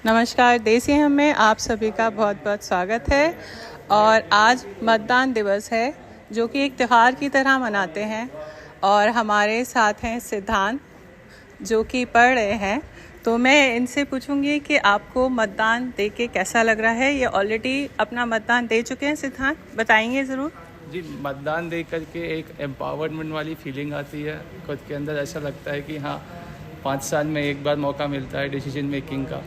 नमस्कार, देसी हम में आप सभी का बहुत बहुत स्वागत है। और आज मतदान दिवस है जो कि एक त्यौहार की तरह मनाते हैं। और हमारे साथ हैं सिद्धांत जो कि पढ़ रहे हैं। तो मैं इनसे पूछूंगी कि आपको मतदान दे के कैसा लग रहा है। ये ऑलरेडी अपना मतदान दे चुके हैं सिद्धांत, बताएंगे ज़रूर। जी, मतदान दे करके एक एम्पावरमेंट वाली फीलिंग आती है खुद के अंदर। ऐसा लगता है कि हाँ, 5 साल में एक बार मौका मिलता है डिसीजन मेकिंग का।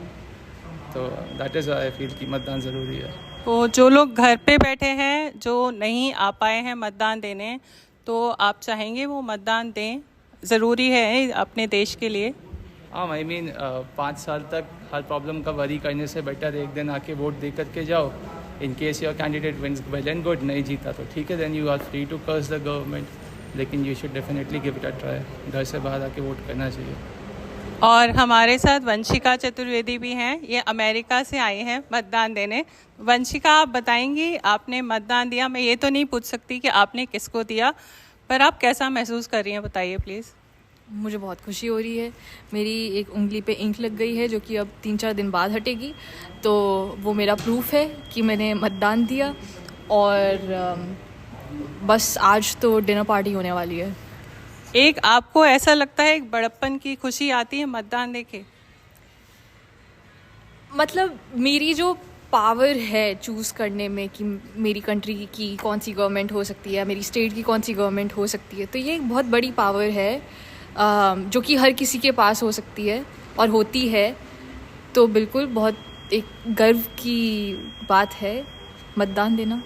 तो दैट इज़ आई फील कि मतदान ज़रूरी है। तो जो लोग घर पे बैठे हैं, जो नहीं आ पाए हैं मतदान देने, तो आप चाहेंगे वो मतदान दें, ज़रूरी है अपने देश के लिए। हाँ, आई मीन 5 साल तक हर प्रॉब्लम का वरी करने से बेटर एक दिन आके वोट दे करके जाओ। In case your candidate wins well and good, नहीं जीता तो ठीक है, then you are free to curse the government, लेकिन you should definitely give it a try. घर से बाहर आके वोट करना चाहिए। और हमारे साथ वंशिका चतुर्वेदी भी हैं, ये अमेरिका से आई हैं मतदान देने। वंशिका, आप बताएंगी आपने मतदान दिया। मैं ये तो नहीं पूछ सकती कि आपने किसको दिया, पर आप कैसा महसूस कर रही हैं, बताइए प्लीज़। मुझे बहुत खुशी हो रही है। मेरी एक उंगली पे इंक लग गई है जो कि अब 3-4 दिन बाद हटेगी, तो वो मेरा प्रूफ है कि मैंने मतदान दिया। और बस आज तो डिनर पार्टी होने वाली है। एक आपको ऐसा लगता है एक बड़प्पन की खुशी आती है मतदान देके? मतलब मेरी जो पावर है चूज़ करने में कि मेरी कंट्री की कौन सी गवर्नमेंट हो सकती है, मेरी स्टेट की कौन सी गवर्नमेंट हो सकती है, तो ये एक बहुत बड़ी पावर है जो कि हर किसी के पास हो सकती है और होती है। तो बिल्कुल बहुत एक गर्व की बात है मतदान देना।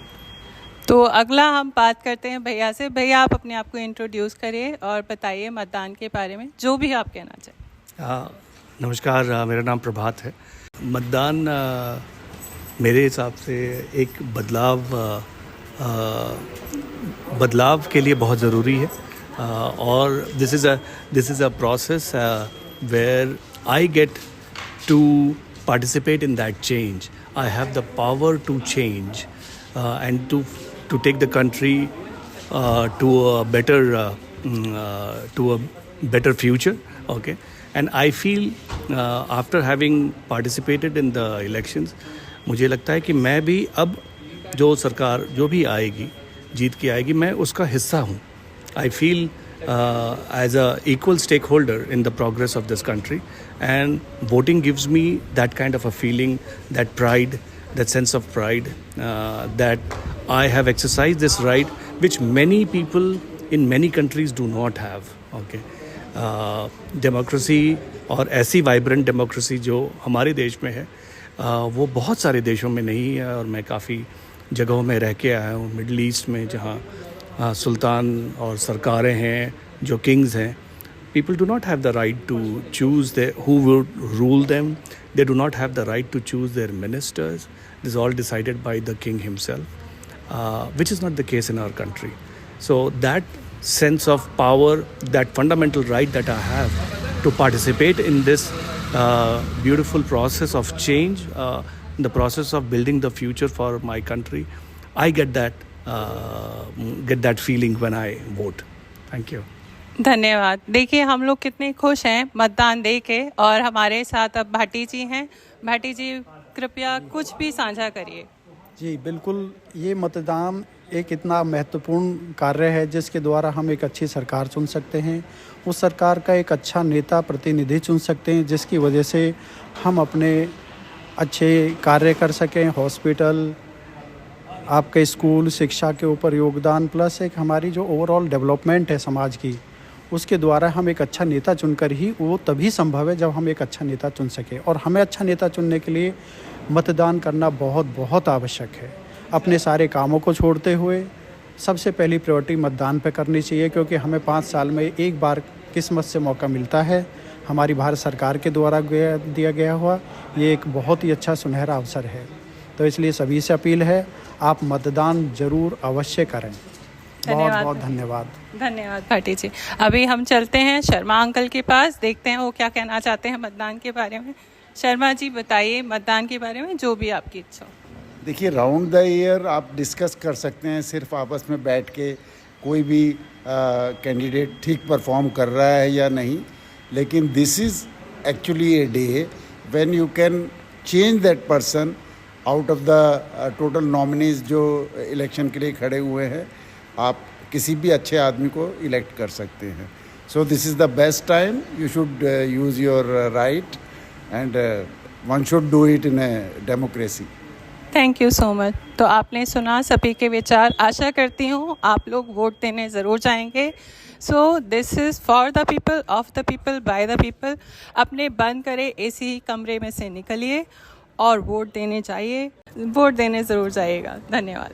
तो अगला हम बात करते हैं भैया से। भैया, आप अपने आप को इंट्रोड्यूस करिए और बताइए मतदान के बारे में जो भी आप कहना चाहें। नमस्कार, मेरा नाम प्रभात है। मतदान मेरे हिसाब से एक बदलाव के लिए बहुत ज़रूरी है। और this is a process where I get to participate in that change. I have the power to change and to take the country to a better future. Okay, and I feel after having participated in the elections, मुझे लगता है कि मैं भी अब जो सरकार जो भी आएगी, जीत के आएगी, मैं उसका हिस्सा हूँ. I feel as a equal stakeholder in the progress of this country, and voting gives me that kind of a feeling, that pride, that sense of pride, that I have exercised this right which many people in many countries do not have. Okay, democracy और ऐसी vibrant democracy जो हमारे देश में है वो बहुत सारे देशों में नहीं है। और मैं काफ़ी जगहों में रह के आया हूँ, मिडल ईस्ट में, जहाँ सुल्तान और सरकारें हैं, जो किंग्स हैं. People do not have the right to choose who would rule them. They do not have the right to choose their ministers. This is all decided by the king himself, which is not the case in our country. So that sense of power, that fundamental right that I have to participate in this beautiful process of change, the process of building the future for my country, I get that feeling when I vote. Thank you. धन्यवाद। देखिए, हम लोग कितने खुश हैं मतदान दे के। और हमारे साथ अब भाटी जी हैं। भाटी जी, कृपया कुछ भी साझा करिए। जी बिल्कुल, ये मतदान एक इतना महत्वपूर्ण कार्य है जिसके द्वारा हम एक अच्छी सरकार चुन सकते हैं, उस सरकार का एक अच्छा नेता प्रतिनिधि चुन सकते हैं, जिसकी वजह से हम अपने अच्छे कार्य कर सकें। हॉस्पिटल, आपके स्कूल, शिक्षा के ऊपर योगदान, प्लस एक हमारी जो ओवरऑल डेवलपमेंट है समाज की, उसके द्वारा हम एक अच्छा नेता चुनकर ही वो तभी संभव है जब हम एक अच्छा नेता चुन सकें। और हमें अच्छा नेता चुनने के लिए मतदान करना बहुत बहुत आवश्यक है। अपने सारे कामों को छोड़ते हुए सबसे पहली प्रायोरिटी मतदान पे करनी चाहिए, क्योंकि हमें 5 साल में एक बार किस्मत से मौका मिलता है। हमारी भारत सरकार के द्वारा दिया गया हुआ ये एक बहुत ही अच्छा सुनहरा अवसर है। तो इसलिए सभी से अपील है, आप मतदान ज़रूर अवश्य करें। बहुत बहुत धन्यवाद। धन्यवाद भाटी जी। अभी हम चलते हैं शर्मा अंकल के पास, देखते हैं वो क्या कहना चाहते हैं मतदान के बारे में। शर्मा जी, बताइए मतदान के बारे में जो भी आपकी इच्छा हो। देखिए, राउंड द ईयर आप डिस्कस कर सकते हैं सिर्फ आपस में बैठ के, कोई भी कैंडिडेट ठीक परफॉर्म कर रहा है या नहीं, लेकिन this is actually a day when you can change that person out of the total nominees जो इलेक्शन के लिए खड़े हुए हैं, आप किसी भी अच्छे आदमी को इलेक्ट कर सकते हैं. So this is the best time. You should use your right and one should do it in a democracy. Thank you so much. तो आपने सुना सभी के विचार. आशा करती हूँ आप लोग वोट देने ज़रूर जाएंगे. So this is for the people, of the people, by the people. अपने बंद करे एसी कमरे में से निकलिए और वोट देने जाइए. वोट देने ज़रूर जाइएगा. धन्यवाद.